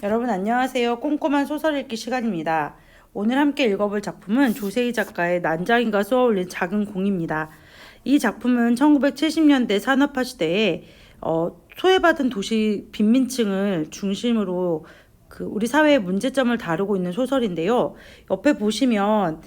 여러분 안녕하세요. 꼼꼼한 소설 읽기 시간입니다. 오늘 함께 읽어볼 작품은 조세희 작가의 난장이가 쏘아올린 작은 공입니다. 이 작품은 1970년대 산업화 시대에 소외받은 도시 빈민층을 중심으로 우리 사회의 문제점을 다루고 있는 소설인데요. 옆에 보시면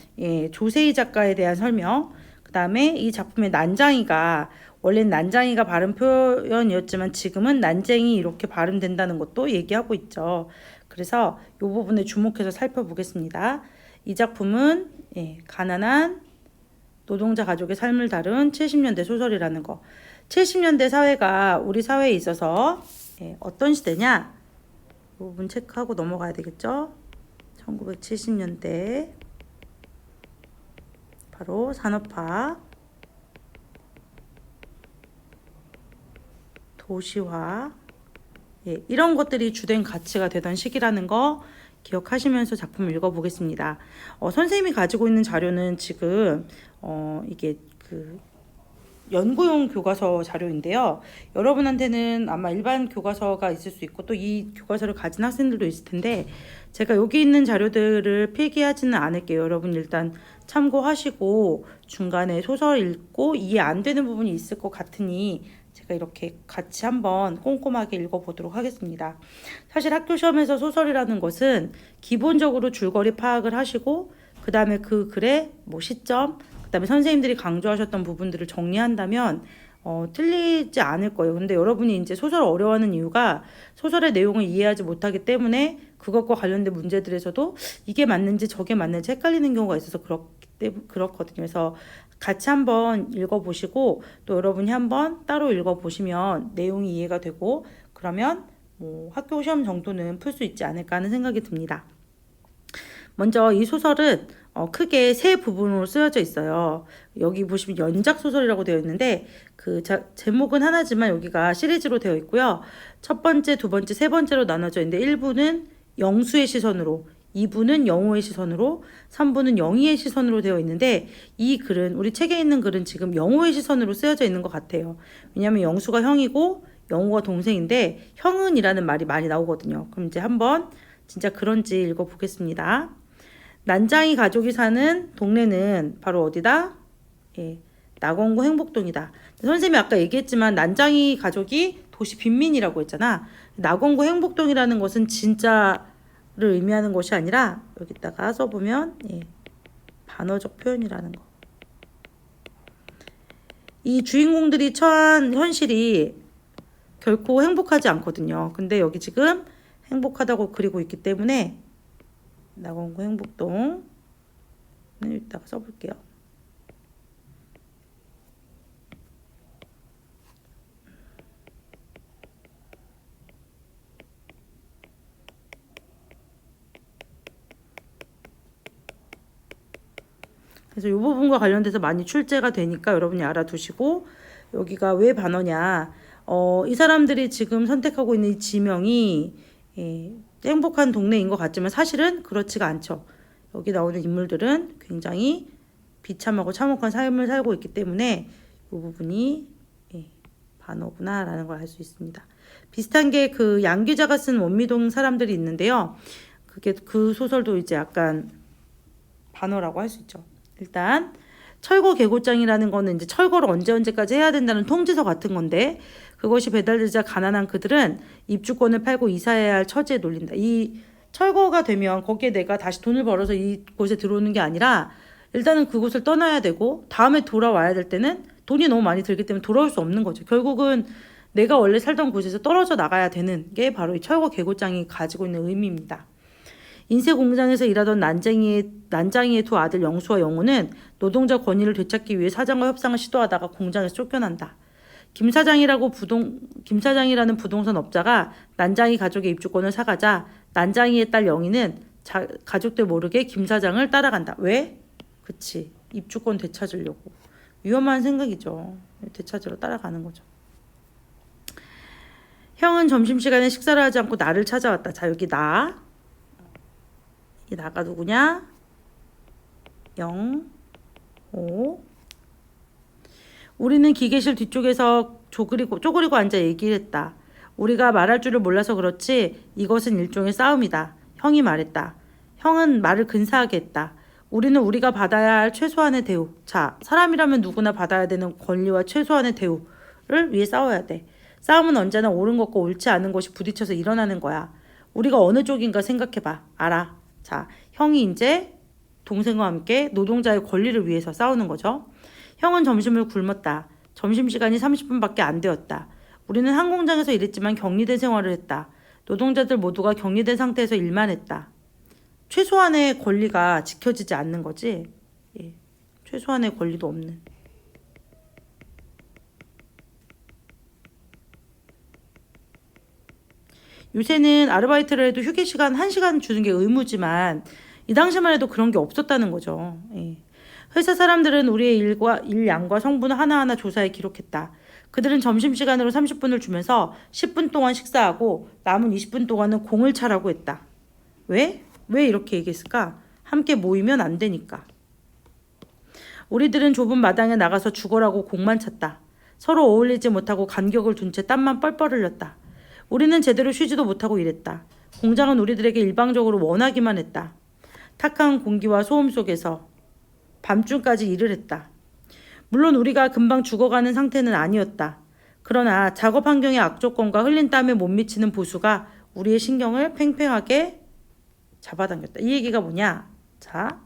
조세희 작가에 대한 설명, 그 다음에 이 작품의 난장이가 원래는 난장이가 발음 표현이었지만 지금은 난쟁이 이렇게 발음된다는 것도 얘기하고 있죠. 그래서 이 부분에 주목해서 살펴보겠습니다. 이 작품은 가난한 노동자 가족의 삶을 다룬 70년대 소설이라는 거. 70년대 사회가 우리 사회에 있어서 어떤 시대냐? 이 부분 체크하고 넘어가야 되겠죠? 1970년대 바로 산업화, 도시화, 이런 것들이 주된 가치가 되던 시기라는 거 기억하시면서 작품을 읽어보겠습니다. 선생님이 가지고 있는 자료는 지금 이게 연구용 교과서 자료인데요. 여러분한테는 아마 일반 교과서가 있을 수 있고 또 이 교과서를 가진 학생들도 있을 텐데 제가 여기 있는 자료들을 필기하지는 않을게요. 여러분 일단 참고하시고 중간에 소설 읽고 이해 안 되는 부분이 있을 것 같으니 제가 이렇게 같이 한번 꼼꼼하게 읽어보도록 하겠습니다. 사실 학교 시험에서 소설이라는 것은 기본적으로 줄거리 파악을 하시고 그 다음에 그 글의 시점, 그 다음에 선생님들이 강조하셨던 부분들을 정리한다면 틀리지 않을 거예요. 근데 여러분이 이제 소설을 어려워하는 이유가 소설의 내용을 이해하지 못하기 때문에 그것과 관련된 문제들에서도 이게 맞는지 저게 맞는지 헷갈리는 경우가 있어서 그렇거든요. 그래서 같이 한번 읽어보시고 또 여러분이 한번 따로 읽어보시면 내용이 이해가 되고 그러면 학교 시험 정도는 풀 수 있지 않을까 하는 생각이 듭니다. 먼저 이 소설은 크게 세 부분으로 쓰여져 있어요. 여기 보시면 연작 소설이라고 되어 있는데 제목은 하나지만 여기가 시리즈로 되어 있고요. 첫 번째, 두 번째, 세 번째로 나눠져 있는데 1부는 영수의 시선으로, 2부는 영호의 시선으로, 3부는 영희의 시선으로 되어 있는데 이 글은 우리 책에 있는 글은 지금 영호의 시선으로 쓰여져 있는 것 같아요. 왜냐하면 영수가 형이고 영호가 동생인데 형은이라는 말이 많이 나오거든요. 그럼 이제 한번 진짜 그런지 읽어보겠습니다. 난장이 가족이 사는 동네는 바로 어디다? 낙원구 행복동이다. 선생님이 아까 얘기했지만 난장이 가족이 도시 빈민이라고 했잖아. 낙원구 행복동이라는 것은 진짜를 의미하는 것이 아니라 여기다가 써보면 반어적 표현이라는 거. 이 주인공들이 처한 현실이 결코 행복하지 않거든요. 근데 여기 지금 행복하다고 그리고 있기 때문에 낙원구 행복동을 이따가 써볼게요. 그래서 이 부분과 관련돼서 많이 출제가 되니까 여러분이 알아두시고 여기가 왜 반어냐. 이 사람들이 지금 선택하고 있는 이 지명이 행복한 동네인 것 같지만 사실은 그렇지가 않죠. 여기 나오는 인물들은 굉장히 비참하고 참혹한 삶을 살고 있기 때문에 이 부분이 반어구나 라는 걸 알 수 있습니다. 비슷한 게 양 기자가 쓴 원미동 사람들이 있는데요. 그 소설도 이제 약간 반어라고 할 수 있죠. 일단 철거 계곡장이라는 거는 이제 철거를 언제까지 해야 된다는 통지서 같은 건데 그것이 배달되자 가난한 그들은 입주권을 팔고 이사해야 할 처지에 놓린다. 이 철거가 되면 거기에 내가 다시 돈을 벌어서 이곳에 들어오는 게 아니라 일단은 그곳을 떠나야 되고 다음에 돌아와야 될 때는 돈이 너무 많이 들기 때문에 돌아올 수 없는 거죠. 결국은 내가 원래 살던 곳에서 떨어져 나가야 되는 게 바로 이 철거 계곡장이 가지고 있는 의미입니다. 인쇄 공장에서 일하던 난장이의 두 아들 영수와 영호는 노동자 권위를 되찾기 위해 사장과 협상을 시도하다가 공장에서 쫓겨난다. 김 사장이라는 부동산 업자가 난장이 가족의 입주권을 사가자 난장이의 딸 영희는 가족들 모르게 김 사장을 따라간다. 왜? 그치. 입주권 되찾으려고. 위험한 생각이죠. 되찾으러 따라가는 거죠. 형은 점심시간에 식사를 하지 않고 나를 찾아왔다. 자, 여기 나. 이 나가 누구냐? 영호. 우리는 기계실 뒤쪽에서 쪼그리고 앉아 얘기를 했다. 우리가 말할 줄을 몰라서 그렇지 이것은 일종의 싸움이다. 형이 말했다. 형은 말을 근사하게 했다. 우리는 우리가 받아야 할 최소한의 대우. 자, 사람이라면 누구나 받아야 되는 권리와 최소한의 대우를 위해 싸워야 돼. 싸움은 언제나 옳은 것과 옳지 않은 것이 부딪혀서 일어나는 거야. 우리가 어느 쪽인가 생각해봐. 알아. 자, 형이 이제 동생과 함께 노동자의 권리를 위해서 싸우는 거죠. 형은 점심을 굶었다. 점심시간이 30분밖에 안 되었다. 우리는 한 공장에서 일했지만 격리된 생활을 했다. 노동자들 모두가 격리된 상태에서 일만 했다. 최소한의 권리가 지켜지지 않는 거지. 예. 최소한의 권리도 없는. 요새는 아르바이트를 해도 휴게 시간 1시간 주는 게 의무지만 이 당시만 해도 그런 게 없었다는 거죠. 예. 회사 사람들은 우리의 일양과 성분을 하나하나 조사해 기록했다. 그들은 점심시간으로 30분을 주면서 10분 동안 식사하고 남은 20분 동안은 공을 차라고 했다. 왜? 왜 이렇게 얘기했을까? 함께 모이면 안 되니까. 우리들은 좁은 마당에 나가서 죽어라고 공만 찼다. 서로 어울리지 못하고 간격을 둔 채 땀만 뻘뻘 흘렸다. 우리는 제대로 쉬지도 못하고 일했다. 공장은 우리들에게 일방적으로 원하기만 했다. 탁한 공기와 소음 속에서 밤중까지 일을 했다. 물론 우리가 금방 죽어가는 상태는 아니었다. 그러나 작업 환경의 악조건과 흘린 땀에 못 미치는 보수가 우리의 신경을 팽팽하게 잡아당겼다. 이 얘기가 뭐냐? 자,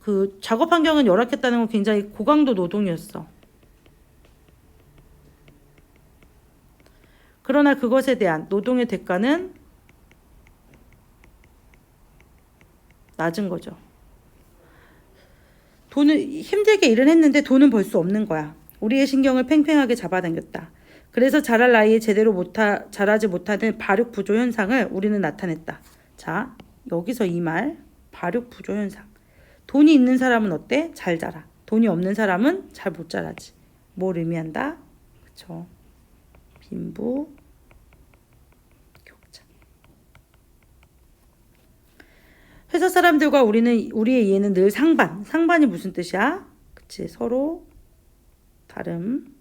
그 작업 환경은 열악했다는 건 굉장히 고강도 노동이었어. 그러나 그것에 대한 노동의 대가는 낮은 거죠. 돈을 힘들게 일을 했는데 돈은 벌 수 없는 거야. 우리의 신경을 팽팽하게 잡아당겼다. 그래서 자랄 나이에 제대로 자라지 못하는 발육 부조 현상을 우리는 나타냈다. 자, 여기서 이 말, 발육 부조 현상. 돈이 있는 사람은 어때? 잘 자라. 돈이 없는 사람은 잘 못 자라지. 뭘 의미한다? 그쵸. 빈부 격차. 회사 사람들과 우리의 이해는 늘 상반. 상반이 무슨 뜻이야? 그치, 서로 다름.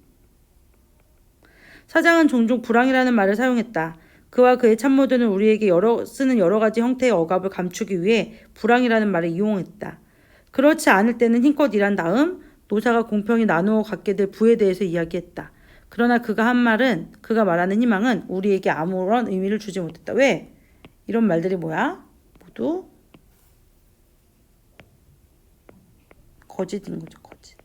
사장은 종종 불황이라는 말을 사용했다. 그와 그의 참모들은 우리에게 쓰는 여러 가지 형태의 억압을 감추기 위해 불황이라는 말을 이용했다. 그렇지 않을 때는 힘껏 일한 다음 노사가 공평히 나누어 갖게 될 부에 대해서 이야기했다. 그러나 그가 말하는 희망은 우리에게 아무런 의미를 주지 못했다. 왜? 이런 말들이 뭐야? 모두 거짓인 거죠. 거짓.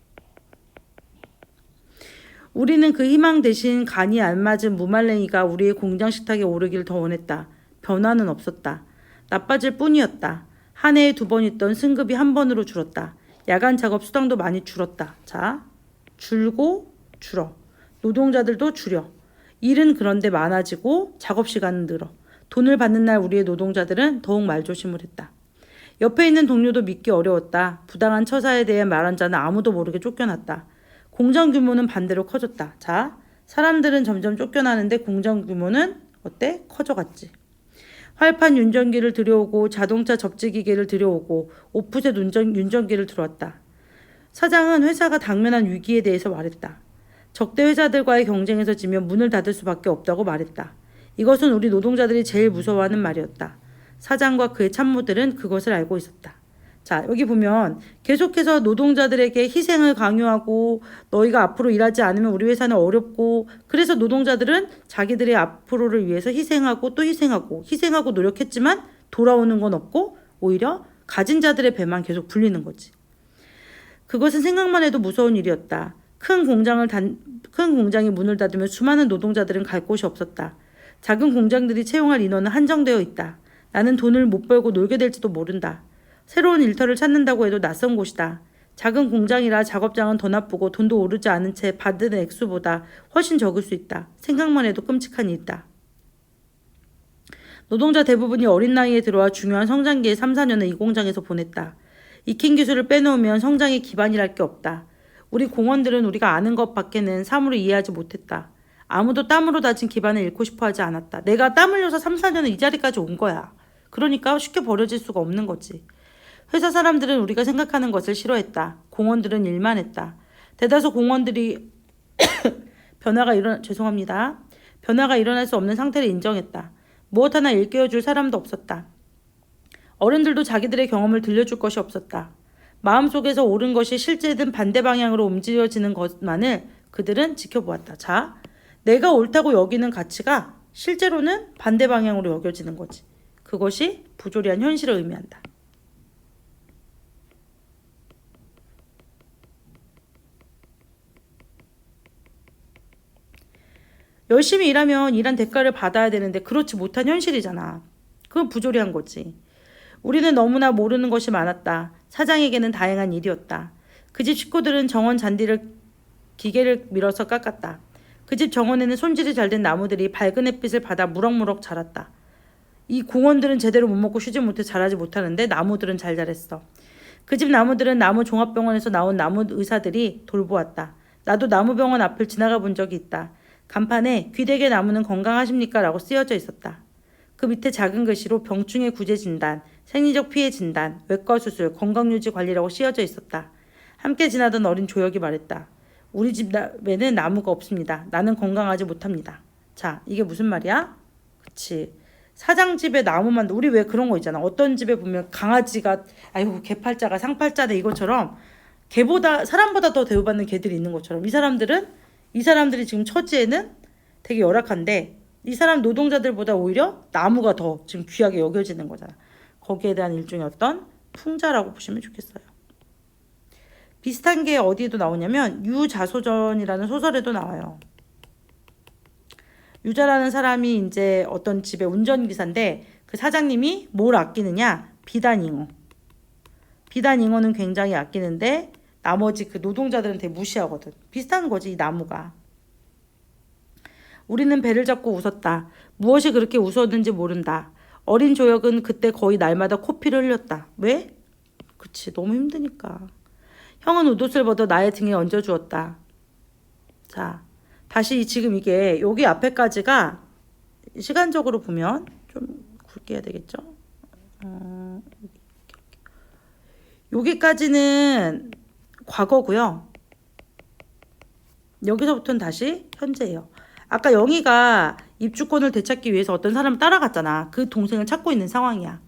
우리는 그 희망 대신 간이 알맞은 무말랭이가 우리의 공장 식탁에 오르기를 더 원했다. 변화는 없었다. 나빠질 뿐이었다. 한 해에 2번 있던 승급이 1번으로 줄었다. 야간 작업 수당도 많이 줄었다. 자, 줄고 줄어. 노동자들도 줄여. 일은 그런데 많아지고 작업 시간은 늘어. 돈을 받는 날 우리의 노동자들은 더욱 말조심을 했다. 옆에 있는 동료도 믿기 어려웠다. 부당한 처사에 대해 말한 자는 아무도 모르게 쫓겨났다. 공장 규모는 반대로 커졌다. 자, 사람들은 점점 쫓겨나는데 공장 규모는 어때? 커져갔지. 활판 윤전기를 들여오고 자동차 접지기계를 들여오고 오프셋 윤전기를 들어왔다. 사장은 회사가 당면한 위기에 대해서 말했다. 적대 회사들과의 경쟁에서 지면 문을 닫을 수밖에 없다고 말했다. 이것은 우리 노동자들이 제일 무서워하는 말이었다. 사장과 그의 참모들은 그것을 알고 있었다. 자, 여기 보면 계속해서 노동자들에게 희생을 강요하고 너희가 앞으로 일하지 않으면 우리 회사는 어렵고 그래서 노동자들은 자기들의 앞으로를 위해서 희생하고 또 희생하고 노력했지만 돌아오는 건 없고 오히려 가진 자들의 배만 계속 불리는 거지. 그것은 생각만 해도 무서운 일이었다. 큰 공장이 문을 닫으면 수많은 노동자들은 갈 곳이 없었다. 작은 공장들이 채용할 인원은 한정되어 있다. 나는 돈을 못 벌고 놀게 될지도 모른다. 새로운 일터를 찾는다고 해도 낯선 곳이다. 작은 공장이라 작업장은 더 나쁘고 돈도 오르지 않은 채 받는 액수보다 훨씬 적을 수 있다. 생각만 해도 끔찍한 일이다. 노동자 대부분이 어린 나이에 들어와 중요한 성장기의 3, 4년을 이 공장에서 보냈다. 익힌 기술을 빼놓으면 성장의 기반이랄 게 없다. 우리 공원들은 우리가 아는 것 밖에는 사물을 이해하지 못했다. 아무도 땀으로 다진 기반을 잃고 싶어 하지 않았다. 내가 땀 흘려서 3, 4년을 이 자리까지 온 거야. 그러니까 쉽게 버려질 수가 없는 거지. 회사 사람들은 우리가 생각하는 것을 싫어했다. 공원들은 일만 했다. 대다수 공원들이 죄송합니다. 변화가 일어날 수 없는 상태를 인정했다. 무엇 하나 일깨워줄 사람도 없었다. 어른들도 자기들의 경험을 들려줄 것이 없었다. 마음속에서 옳은 것이 실제든 반대 방향으로 움직여지는 것만을 그들은 지켜보았다. 자, 내가 옳다고 여기는 가치가 실제로는 반대 방향으로 여겨지는 거지. 그것이 부조리한 현실을 의미한다. 열심히 일하면 일한 대가를 받아야 되는데 그렇지 못한 현실이잖아. 그건 부조리한 거지. 우리는 너무나 모르는 것이 많았다. 사장에게는 다양한 일이었다. 그 집 식구들은 정원 잔디를 기계를 밀어서 깎았다. 그 집 정원에는 손질이 잘 된 나무들이 밝은 햇빛을 받아 무럭무럭 자랐다. 이 공원들은 제대로 못 먹고 쉬지 못해 자라지 못하는데 나무들은 잘 자랐어. 그 집 나무들은 나무 종합병원에서 나온 나무 의사들이 돌보았다. 나도 나무병원 앞을 지나가 본 적이 있다. 간판에 귀대개 나무는 건강하십니까? 라고 쓰여져 있었다. 그 밑에 작은 글씨로 병충해 구제 진단, 생리적 피해 진단, 외과 수술, 건강유지 관리라고 쓰여져 있었다. 함께 지나던 어린 조혁이 말했다. 우리 집에는 나무가 없습니다. 나는 건강하지 못합니다. 자, 이게 무슨 말이야? 그치. 사장 집에 나무만, 우리 왜 그런 거 있잖아. 어떤 집에 보면 강아지가, 아이고, 개팔자가 상팔자네 이것처럼 사람보다 더 대우받는 개들이 있는 것처럼 이 사람들이 지금 처지에는 되게 열악한데 이 사람 노동자들보다 오히려 나무가 더 지금 귀하게 여겨지는 거잖아. 거기에 대한 일종의 어떤 풍자라고 보시면 좋겠어요. 비슷한 게 어디에도 나오냐면 유자소전이라는 소설에도 나와요. 유자라는 사람이 이제 어떤 집의 운전기사인데 그 사장님이 뭘 아끼느냐? 비단잉어. 비단잉어는 굉장히 아끼는데 나머지 그 노동자들은 되게 무시하거든. 비슷한 거지, 이 나무가. 우리는 배를 잡고 웃었다. 무엇이 그렇게 웃었는지 모른다. 어린 조혁은 그때 거의 날마다 코피를 흘렸다. 왜? 그치, 너무 힘드니까. 형은 옷을 벗어 나의 등에 얹어주었다. 자, 다시 지금 이게 여기 앞에까지가 시간적으로 보면 좀 굵게 해야 되겠죠? 여기까지는 과거고요. 여기서부터는 다시 현재예요. 아까 영희가 입주권을 되찾기 위해서 어떤 사람을 따라갔잖아. 그 동생을 찾고 있는 상황이야.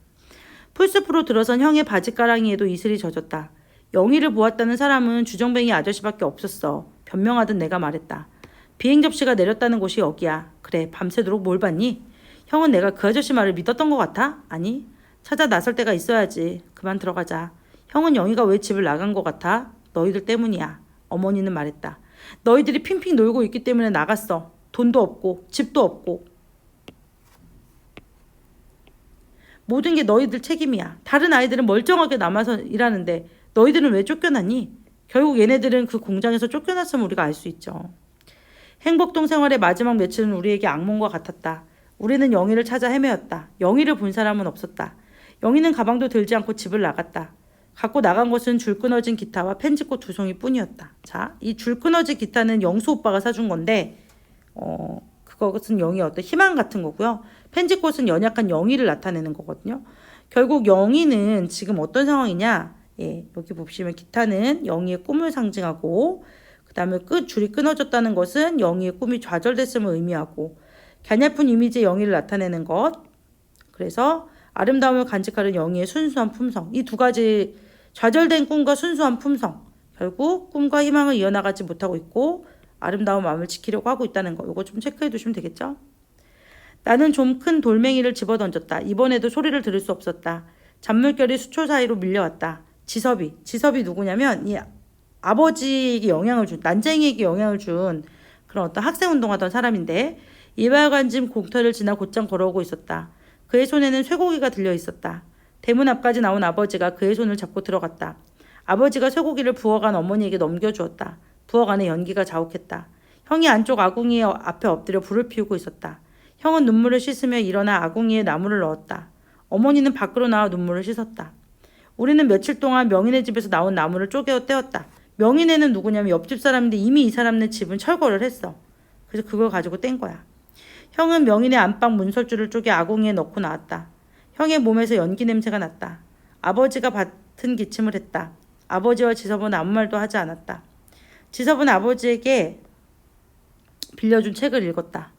풀숲으로 들어선 형의 바지가랑이에도 이슬이 젖었다. 영희를 보았다는 사람은 주정뱅이 아저씨밖에 없었어. 변명하듯 내가 말했다. 비행 접시가 내렸다는 곳이 여기야. 그래, 밤새도록 뭘 봤니? 형은 내가 그 아저씨 말을 믿었던 것 같아? 아니, 찾아 나설 때가 있어야지. 그만 들어가자. 형은 영희가 왜 집을 나간 것 같아? 너희들 때문이야. 어머니는 말했다. 너희들이 핑핑 놀고 있기 때문에 나갔어. 돈도 없고 집도 없고. 모든 게 너희들 책임이야. 다른 아이들은 멀쩡하게 남아서 일하는데 너희들은 왜 쫓겨났니? 결국 얘네들은 그 공장에서 쫓겨났으면 우리가 알 수 있죠. 행복동 생활의 마지막 며칠은 우리에게 악몽과 같았다. 우리는 영희를 찾아 헤매었다. 영희를 본 사람은 없었다. 영희는 가방도 들지 않고 집을 나갔다. 갖고 나간 것은 줄 끊어진 기타와 펜지꽃 2송이 뿐이었다. 자, 이 줄 끊어진 기타는 영수 오빠가 사준 건데 그것은 영희의 어떤 희망 같은 거고요. 펜지꽃은 연약한 영희를 나타내는 거거든요. 결국 영희는 지금 어떤 상황이냐? 예, 여기 보시면 기타는 영희의 꿈을 상징하고 그 다음에 줄이 끊어졌다는 것은 영희의 꿈이 좌절됐음을 의미하고 갸냘픈 이미지의 영희를 나타내는 것. 그래서 아름다움을 간직하는 영희의 순수한 품성. 이 두 가지 좌절된 꿈과 순수한 품성. 결국 꿈과 희망을 이어나가지 못하고 있고 아름다운 마음을 지키려고 하고 있다는 거. 이거 좀 체크해 두시면 되겠죠? 나는 좀 큰 돌멩이를 집어던졌다. 이번에도 소리를 들을 수 없었다. 잔물결이 수초 사이로 밀려왔다. 지섭이 누구냐면 이 아버지에게 난쟁이에게 영향을 준 그런 어떤 학생운동하던 사람인데 이발관짐 공터를 지나 곧장 걸어오고 있었다. 그의 손에는 쇠고기가 들려 있었다. 대문 앞까지 나온 아버지가 그의 손을 잡고 들어갔다. 아버지가 쇠고기를 부엌 안 어머니에게 넘겨주었다. 부엌 안에 연기가 자욱했다. 형이 안쪽 아궁이 앞에 엎드려 불을 피우고 있었다. 형은 눈물을 씻으며 일어나 아궁이에 나물을 넣었다. 어머니는 밖으로 나와 눈물을 씻었다. 우리는 며칠 동안 명인의 집에서 나온 나무를 쪼개어 떼었다. 명인애는 누구냐면 옆집 사람인데 이미 이 사람네 집은 철거를 했어. 그래서 그걸 가지고 뗀 거야. 형은 명인의 안방 문설주를 쪼개 아궁이에 넣고 나왔다. 형의 몸에서 연기 냄새가 났다. 아버지가 밭은 기침을 했다. 아버지와 지섭은 아무 말도 하지 않았다. 지섭은 아버지에게 빌려준 책을 읽었다.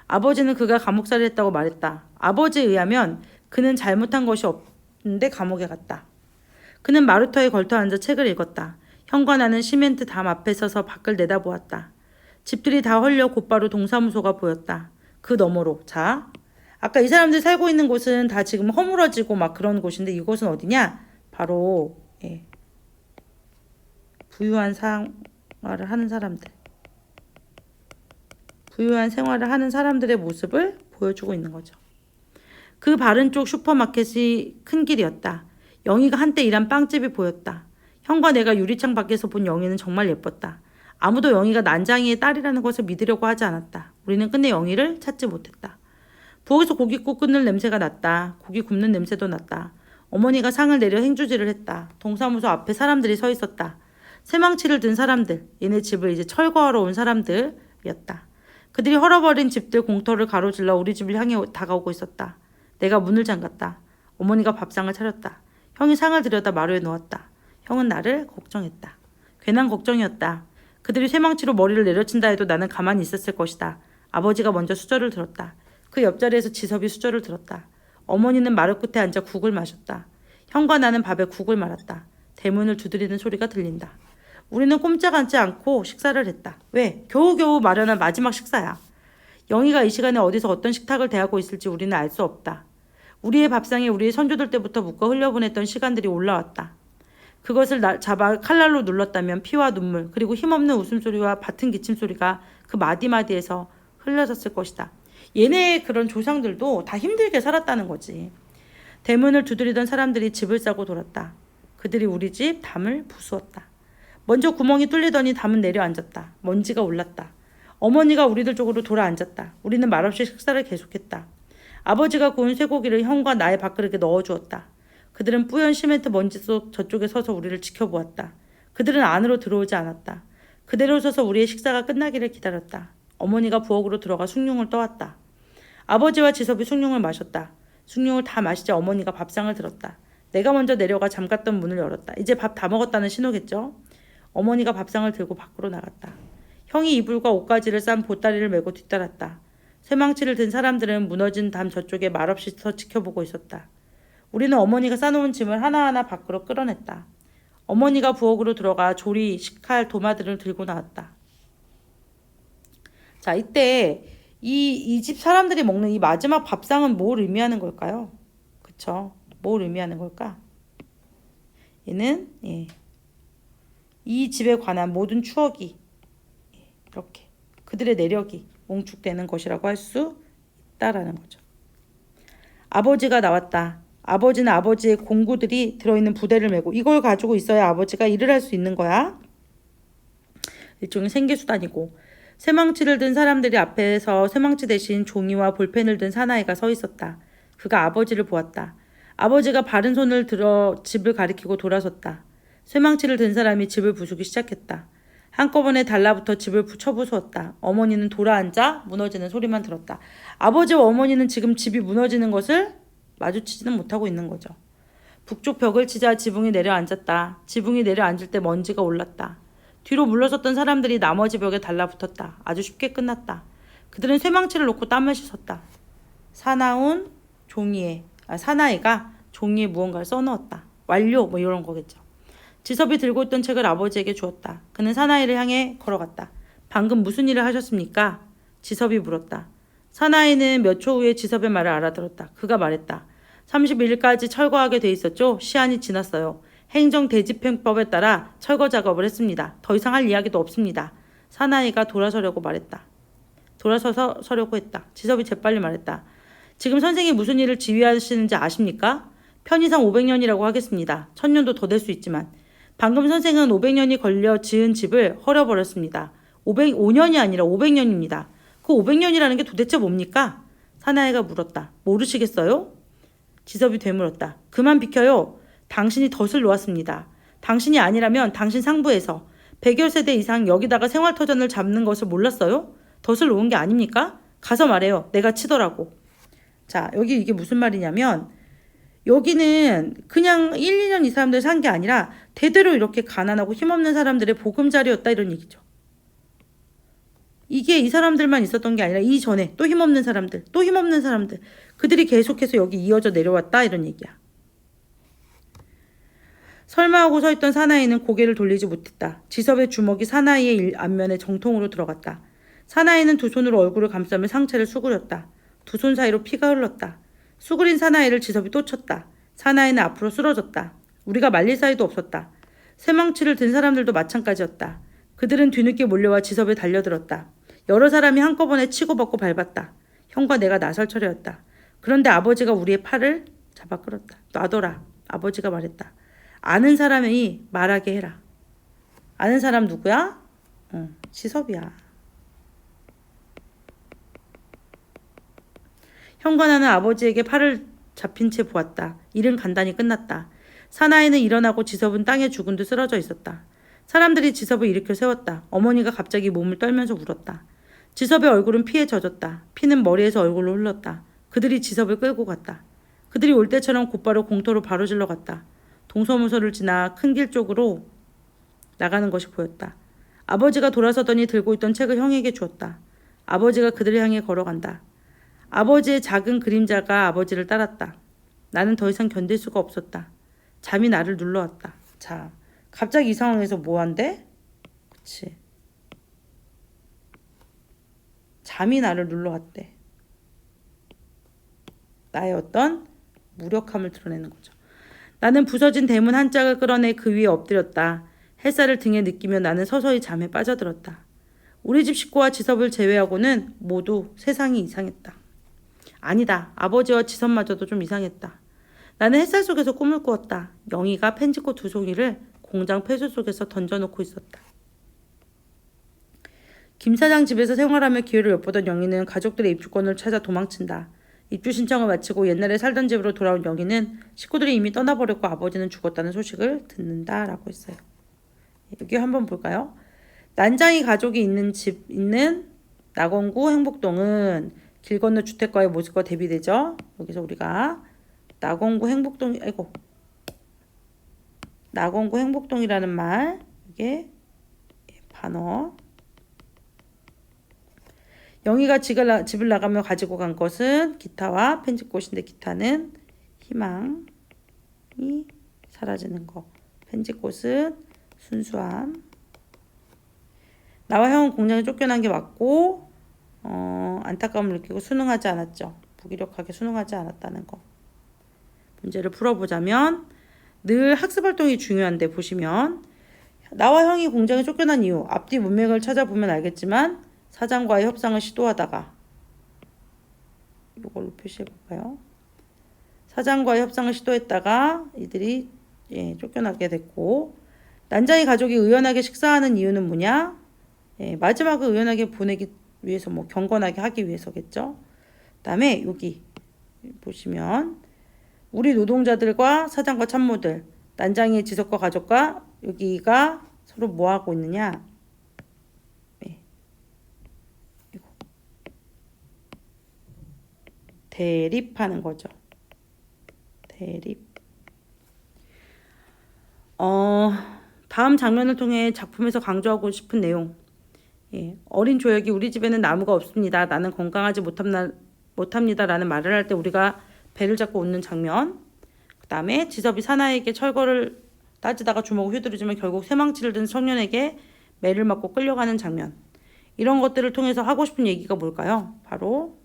아버지는 그가 감옥살이를 했다고 말했다. 아버지에 의하면 그는 잘못한 것이 없는데 감옥에 갔다. 그는 마루터에 걸터 앉아 책을 읽었다. 형과 나는 시멘트 담 앞에 서서 밖을 내다보았다. 집들이 다 헐려 곧바로 동사무소가 보였다. 그 너머로. 자, 아까 이 사람들 살고 있는 곳은 다 지금 허물어지고 막 그런 곳인데 이곳은 어디냐? 바로 부유한 생활을 하는 사람들. 부유한 생활을 하는 사람들의 모습을 보여주고 있는 거죠. 그 바른 쪽 슈퍼마켓이 큰 길이었다. 영희가 한때 일한 빵집이 보였다. 형과 내가 유리창 밖에서 본 영희는 정말 예뻤다. 아무도 영희가 난장이의 딸이라는 것을 믿으려고 하지 않았다. 우리는 끝내 영희를 찾지 못했다. 부엌에서 고기 굽는 냄새가 났다. 고기 굽는 냄새도 났다. 어머니가 상을 내려 행주질을 했다. 동사무소 앞에 사람들이 서 있었다. 새망치를 든 사람들, 얘네 집을 이제 철거하러 온 사람들이었다. 그들이 헐어버린 집들 공터를 가로질러 우리 집을 향해 다가오고 있었다. 내가 문을 잠갔다. 어머니가 밥상을 차렸다. 형이 상을 들여다 마루에 놓았다. 형은 나를 걱정했다. 괜한 걱정이었다. 그들이 쇠망치로 머리를 내려친다 해도 나는 가만히 있었을 것이다. 아버지가 먼저 수저를 들었다. 그 옆자리에서 지섭이 수저를 들었다. 어머니는 마루 끝에 앉아 국을 마셨다. 형과 나는 밥에 국을 말았다. 대문을 두드리는 소리가 들린다. 우리는 꼼짝하지 않고 식사를 했다. 왜? 겨우겨우 마련한 마지막 식사야. 영희가 이 시간에 어디서 어떤 식탁을 대하고 있을지 우리는 알 수 없다. 우리의 밥상에 우리의 선조들 때부터 묶어 흘려보냈던 시간들이 올라왔다. 그것을 잡아 칼날로 눌렀다면 피와 눈물 그리고 힘없는 웃음소리와 밭은 기침소리가 그 마디마디에서 흘러졌을 것이다. 얘네의 그런 조상들도 다 힘들게 살았다는 거지. 대문을 두드리던 사람들이 집을 싸고 돌았다. 그들이 우리 집 담을 부수었다. 먼저 구멍이 뚫리더니 담은 내려앉았다. 먼지가 올랐다. 어머니가 우리들 쪽으로 돌아 앉았다. 우리는 말없이 식사를 계속했다. 아버지가 구운 쇠고기를 형과 나의 밥그릇에 넣어주었다. 그들은 뿌연 시멘트 먼지 속 저쪽에 서서 우리를 지켜보았다. 그들은 안으로 들어오지 않았다. 그대로 서서 우리의 식사가 끝나기를 기다렸다. 어머니가 부엌으로 들어가 숭늉을 떠왔다. 아버지와 지섭이 숭늉을 마셨다. 숭늉을 다 마시자 어머니가 밥상을 들었다. 내가 먼저 내려가 잠갔던 문을 열었다. 이제 밥 다 먹었다는 신호겠죠? 어머니가 밥상을 들고 밖으로 나갔다. 형이 이불과 옷가지를 싼 보따리를 메고 뒤따랐다. 쇠망치를 든 사람들은 무너진 담 저쪽에 말없이 서 지켜보고 있었다. 우리는 어머니가 싸놓은 짐을 하나하나 밖으로 끌어냈다. 어머니가 부엌으로 들어가 조리, 식칼, 도마들을 들고 나왔다. 자, 이때 이 집 사람들이 먹는 이 마지막 밥상은 뭘 의미하는 걸까요? 그쵸? 뭘 의미하는 걸까? 얘는 이 집에 관한 모든 추억이 이렇게 그들의 내력이 뭉축되는 것이라고 할 수 있다라는 거죠. 아버지가 나왔다. 아버지는 아버지의 공구들이 들어있는 부대를 메고 이걸 가지고 있어야 아버지가 일을 할 수 있는 거야. 일종의 생계수단이고 쇠망치를 든 사람들이 앞에서 쇠망치 대신 종이와 볼펜을 든 사나이가 서 있었다. 그가 아버지를 보았다. 아버지가 바른 손을 들어 집을 가리키고 돌아섰다. 쇠망치를 든 사람이 집을 부수기 시작했다. 한꺼번에 달라붙어 집을 쳐부수었다. 어머니는 돌아앉아 무너지는 소리만 들었다. 아버지와 어머니는 지금 집이 무너지는 것을 마주치지는 못하고 있는 거죠. 북쪽 벽을 치자 지붕이 내려앉았다. 지붕이 내려앉을 때 먼지가 올랐다. 뒤로 물러섰던 사람들이 나머지 벽에 달라붙었다. 아주 쉽게 끝났다. 그들은 쇠망치를 놓고 땀을 씻었다. 사나이가 종이에 무언가를 써넣었다. 완료 뭐 이런 거겠죠. 지섭이 들고 있던 책을 아버지에게 주었다. 그는 사나이를 향해 걸어갔다. 방금 무슨 일을 하셨습니까? 지섭이 물었다. 사나이는 몇 초 후에 지섭의 말을 알아들었다. 그가 말했다. 31일까지 철거하게 돼 있었죠? 시한이 지났어요. 행정대집행법에 따라 철거 작업을 했습니다. 더 이상 할 이야기도 없습니다. 사나이가 돌아서려고 했다. 지섭이 재빨리 말했다. 지금 선생이 무슨 일을 지휘하시는지 아십니까? 편의상 500년이라고 하겠습니다. 1000년도 더 될 수 있지만 방금 선생은 500년이 걸려 지은 집을 헐어버렸습니다. 5년이 아니라 500년입니다. 그 500년이라는 게 도대체 뭡니까? 사나이가 물었다. 모르시겠어요? 지섭이 되물었다. 그만 비켜요. 당신이 덫을 놓았습니다. 당신이 아니라면 당신 상부에서 100여 세대 이상 여기다가 생활터전을 잡는 것을 몰랐어요? 덫을 놓은 게 아닙니까? 가서 말해요. 내가 치더라고. 자, 여기 이게 무슨 말이냐면 여기는 그냥 1, 2년 이 사람들 산 게 아니라 대대로 이렇게 가난하고 힘없는 사람들의 보금자리였다 이런 얘기죠. 이게 이 사람들만 있었던 게 아니라 이전에 또 힘없는 사람들, 또 힘없는 사람들, 그들이 계속해서 여기 이어져 내려왔다 이런 얘기야. 설마 하고 서 있던 사나이는 고개를 돌리지 못했다. 지섭의 주먹이 사나이의 앞면에 정통으로 들어갔다. 사나이는 두 손으로 얼굴을 감싸며 상체를 수그렸다. 두 손 사이로 피가 흘렀다. 수그린 사나이를 지섭이 또 쳤다. 사나이는 앞으로 쓰러졌다. 우리가 말릴 사이도 없었다. 쇠망치를 든 사람들도 마찬가지였다. 그들은 뒤늦게 몰려와 지섭에 달려들었다. 여러 사람이 한꺼번에 치고받고 밟았다. 형과 내가 나설 차례였다. 그런데 아버지가 우리의 팔을 잡아 끌었다. 놔둬라. 아버지가 말했다. 아는 사람이 말하게 해라. 아는 사람 누구야? 지섭이야. 형과 나는 아버지에게 팔을 잡힌 채 보았다. 일은 간단히 끝났다. 사나이는 일어나고 지섭은 땅에 죽은 듯 쓰러져 있었다. 사람들이 지섭을 일으켜 세웠다. 어머니가 갑자기 몸을 떨면서 울었다. 지섭의 얼굴은 피에 젖었다. 피는 머리에서 얼굴로 흘렀다. 그들이 지섭을 끌고 갔다. 그들이 올 때처럼 곧바로 공터로 바로 질러 갔다. 동서무소를 지나 큰 길 쪽으로 나가는 것이 보였다. 아버지가 돌아서더니 들고 있던 책을 형에게 주었다. 아버지가 그들을 향해 걸어간다. 아버지의 작은 그림자가 아버지를 따랐다. 나는 더 이상 견딜 수가 없었다. 잠이 나를 눌러왔다. 자, 갑자기 이 상황에서 뭐 한대? 그치. 잠이 나를 눌러왔대. 나의 어떤 무력함을 드러내는 거죠. 나는 부서진 대문 한 짝을 끌어내 그 위에 엎드렸다. 햇살을 등에 느끼며 나는 서서히 잠에 빠져들었다. 우리 집 식구와 지섭을 제외하고는 모두 세상이 이상했다. 아니다. 아버지와 지섭마저도 좀 이상했다. 나는 햇살 속에서 꿈을 꾸었다. 영희가 펜지꽃 두 송이를 공장 폐수 속에서 던져놓고 있었다. 김 사장 집에서 생활하며 기회를 엿보던 영희는 가족들의 입주권을 찾아 도망친다. 입주 신청을 마치고 옛날에 살던 집으로 돌아온 영희는 식구들이 이미 떠나버렸고 아버지는 죽었다는 소식을 듣는다라고 했어요. 여기 한번 볼까요? 난장이 가족이 있는 집 있는 낙원구 행복동은 길 건너 주택가의 모습과 대비되죠. 여기서 우리가 낙원구 행복동이라는 말, 이게 반어. 영희가 집을 나가며 가지고 간 것은 기타와 펜지꽃인데 기타는 희망이 사라지는 거. 펜지꽃은 순수함. 나와 형은 공장에 쫓겨난 게 맞고 안타까움을 느끼고 순응하지 않았죠. 무기력하게 순응하지 않았다는 거. 문제를 풀어보자면 늘 학습활동이 중요한데 보시면 나와 형이 공장에 쫓겨난 이유 앞뒤 문맥을 찾아보면 알겠지만 사장과의 협상을 시도하다가 이걸로 표시해볼까요? 사장과의 협상을 시도했다가 이들이 쫓겨나게 됐고 난장이 가족이 의연하게 식사하는 이유는 뭐냐? 마지막을 의연하게 보내기 위해서 경건하게 하기 위해서겠죠. 그다음에 여기 보시면 우리 노동자들과 사장과 참모들 난장이의 지석과 가족과 여기가 서로 뭐 하고 있느냐? 대립하는 거죠. 대립. 다음 장면을 통해 작품에서 강조하고 싶은 내용. 어린 조혁이 우리 집에는 나무가 없습니다. 나는 건강하지 못합니다. 라는 말을 할 때 우리가 배를 잡고 웃는 장면. 그 다음에 지섭이 사나이에게 철거를 따지다가 주먹을 휘두르지만 결국 쇠망치를 든 청년에게 매를 맞고 끌려가는 장면. 이런 것들을 통해서 하고 싶은 얘기가 뭘까요? 바로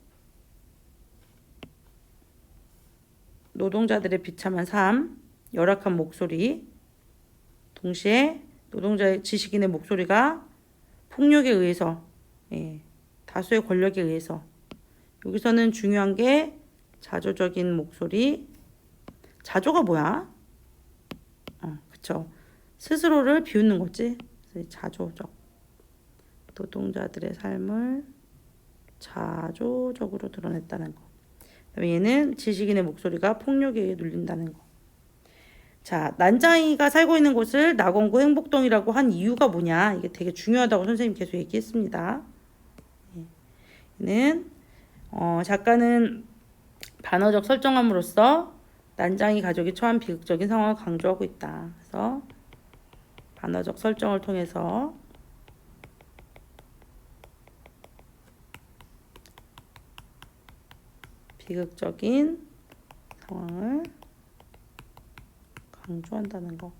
노동자들의 비참한 삶, 열악한 목소리, 동시에 노동자의 지식인의 목소리가 폭력에 의해서, 다수의 권력에 의해서, 여기서는 중요한 게 자조적인 목소리. 자조가 뭐야? 그쵸. 스스로를 비웃는 거지. 자조적. 노동자들의 삶을 자조적으로 드러냈다는 거. 그다음에 얘는 지식인의 목소리가 폭력에 의해 눌린다는 거. 자, 난장이가 살고 있는 곳을 낙원구 행복동이라고 한 이유가 뭐냐? 이게 되게 중요하다고 선생님 계속 얘기했습니다. 얘는 작가는 반어적 설정함으로써 난장이 가족이 처한 비극적인 상황을 강조하고 있다. 그래서 반어적 설정을 통해서 비극적인 상황을 강조한다는 거.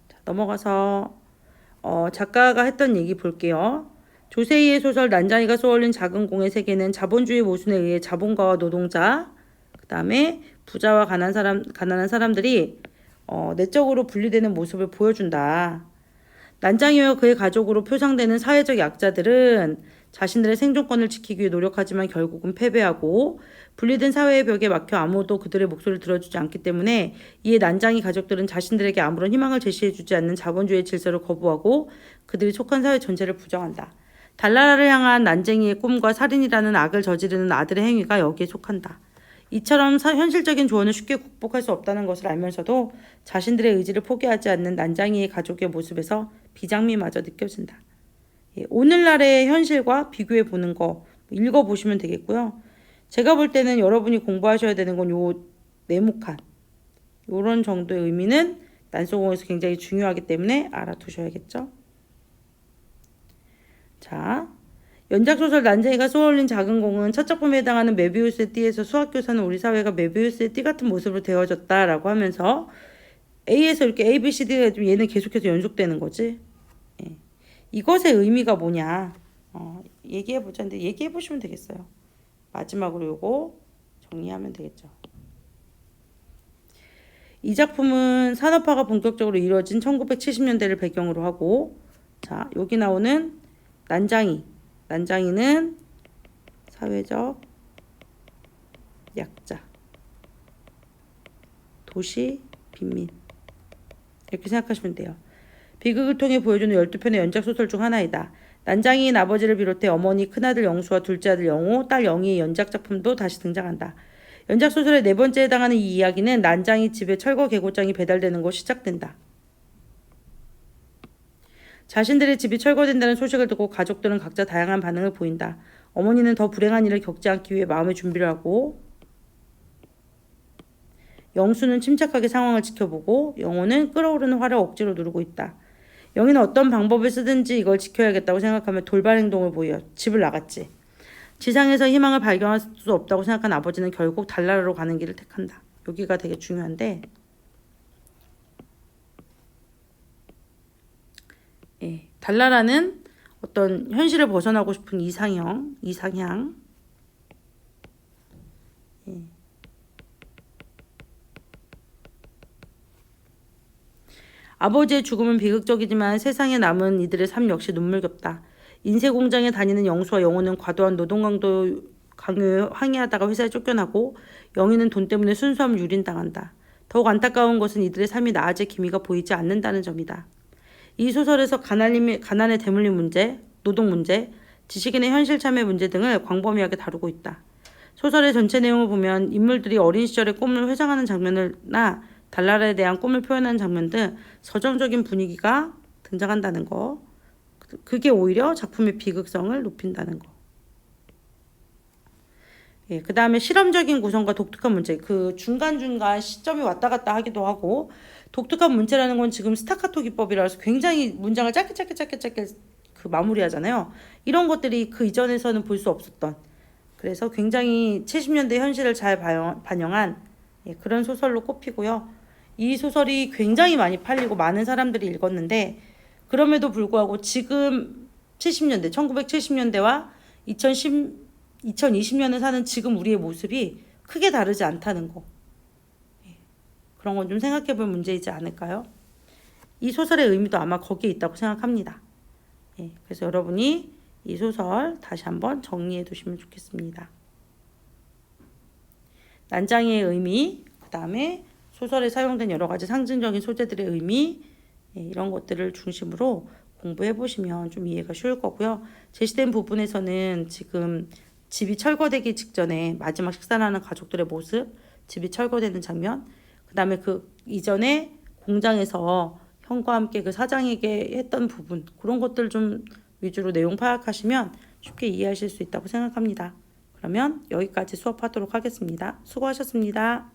자, 넘어가서 작가가 했던 얘기 볼게요. 조세희의 소설 난장이가 쏘아올린 작은 공의 세계는 자본주의 모순에 의해 자본가와 노동자, 그 다음에 부자와 가난한 사람들이 내적으로 분리되는 모습을 보여준다. 난장이와 그의 가족으로 표상되는 사회적 약자들은 자신들의 생존권을 지키기 위해 노력하지만 결국은 패배하고 분리된 사회의 벽에 막혀 아무도 그들의 목소리를 들어주지 않기 때문에 이에 난장이 가족들은 자신들에게 아무런 희망을 제시해주지 않는 자본주의의 질서를 거부하고 그들이 속한 사회 전체를 부정한다. 달나라를 향한 난쟁이의 꿈과 살인이라는 악을 저지르는 아들의 행위가 여기에 속한다. 이처럼 현실적인 조언을 쉽게 극복할 수 없다는 것을 알면서도 자신들의 의지를 포기하지 않는 난장이의 가족의 모습에서 비장미마저 느껴진다. 오늘날의 현실과 비교해 보는 거 읽어보시면 되겠고요. 제가 볼 때는 여러분이 공부하셔야 되는 건 요 네모칸 요런 정도의 의미는 난소공에서 굉장히 중요하기 때문에 알아두셔야겠죠. 자, 연작소설 난쟁이가 쏘아올린 작은 공은 첫 작품에 해당하는 메비우스의 띠에서 수학교사는 우리 사회가 메비우스의 띠 같은 모습으로 되어졌다라고 하면서 A에서 이렇게 A, B, C, D가 좀 얘는 계속해서 연속되는 거지. 예. 이것의 의미가 뭐냐 얘기해보자. 근데 얘기해보시면 되겠어요. 마지막으로 요거 정리하면 되겠죠. 이 작품은 산업화가 본격적으로 이루어진 1970년대를 배경으로 하고, 자, 여기 나오는 난장이는 사회적 약자, 도시 빈민 이렇게 생각하시면 돼요. 비극을 통해 보여주는 12편의 연작소설 중 하나이다. 난장이인 아버지를 비롯해 어머니, 큰아들 영수와 둘째 아들 영호, 딸 영희의 연작작품도 다시 등장한다. 연작소설의 네 번째에 해당하는 이 이야기는 난장이 집에 철거 개고장이 배달되는 곳 시작된다. 자신들의 집이 철거된다는 소식을 듣고 가족들은 각자 다양한 반응을 보인다. 어머니는 더 불행한 일을 겪지 않기 위해 마음의 준비를 하고, 영수는 침착하게 상황을 지켜보고, 영호는 끓어오르는 화를 억지로 누르고 있다. 영희는 어떤 방법을 쓰든지 이걸 지켜야겠다고 생각하며 돌발 행동을 보여 집을 나갔지. 지상에서 희망을 발견할 수 없다고 생각한 아버지는 결국 달나라로 가는 길을 택한다. 여기가 되게 중요한데, 예, 달나라는 어떤 현실을 벗어나고 싶은 이상향. 예. 아버지의 죽음은 비극적이지만 세상에 남은 이들의 삶 역시 눈물겹다. 인쇄 공장에 다니는 영수와 영호는 과도한 노동 강요에 항의하다가 회사에 쫓겨나고, 영희는 돈 때문에 순수함을 유린당한다. 더욱 안타까운 것은 이들의 삶이 나아질 기미가 보이지 않는다는 점이다. 이 소설에서 가난에 대물림 문제, 노동 문제, 지식인의 현실 참여 문제 등을 광범위하게 다루고 있다. 소설의 전체 내용을 보면 인물들이 어린 시절의 꿈을 회상하는 장면이나 달나라에 대한 꿈을 표현하는 장면 등 서정적인 분위기가 등장한다는 거. 그게 오히려 작품의 비극성을 높인다는 거. 예, 그 다음에 실험적인 구성과 독특한 문제. 그 중간중간 시점이 왔다 갔다 하기도 하고, 독특한 문제라는 건 지금 스타카토 기법이라서 굉장히 문장을 짧게 그 마무리하잖아요. 이런 것들이 그 이전에서는 볼 수 없었던, 그래서 굉장히 70년대 현실을 잘 반영한 그런 소설로 꼽히고요. 이 소설이 굉장히 많이 팔리고 많은 사람들이 읽었는데, 그럼에도 불구하고 지금 70년대, 1970년대와 2020년을 사는 지금 우리의 모습이 크게 다르지 않다는 거. 그런 건 좀 생각해 볼 문제이지 않을까요? 이 소설의 의미도 아마 거기에 있다고 생각합니다. 그래서 여러분이 이 소설 다시 한번 정리해 두시면 좋겠습니다. 난장이의 의미, 그 다음에 소설에 사용된 여러 가지 상징적인 소재들의 의미, 이런 것들을 중심으로 공부해 보시면 좀 이해가 쉬울 거고요. 제시된 부분에서는 지금 집이 철거되기 직전에 마지막 식사를 하는 가족들의 모습, 집이 철거되는 장면, 그 다음에 그 이전에 공장에서 형과 함께 그 사장에게 했던 부분, 그런 것들 좀 위주로 내용 파악하시면 쉽게 이해하실 수 있다고 생각합니다. 그러면 여기까지 수업하도록 하겠습니다. 수고하셨습니다.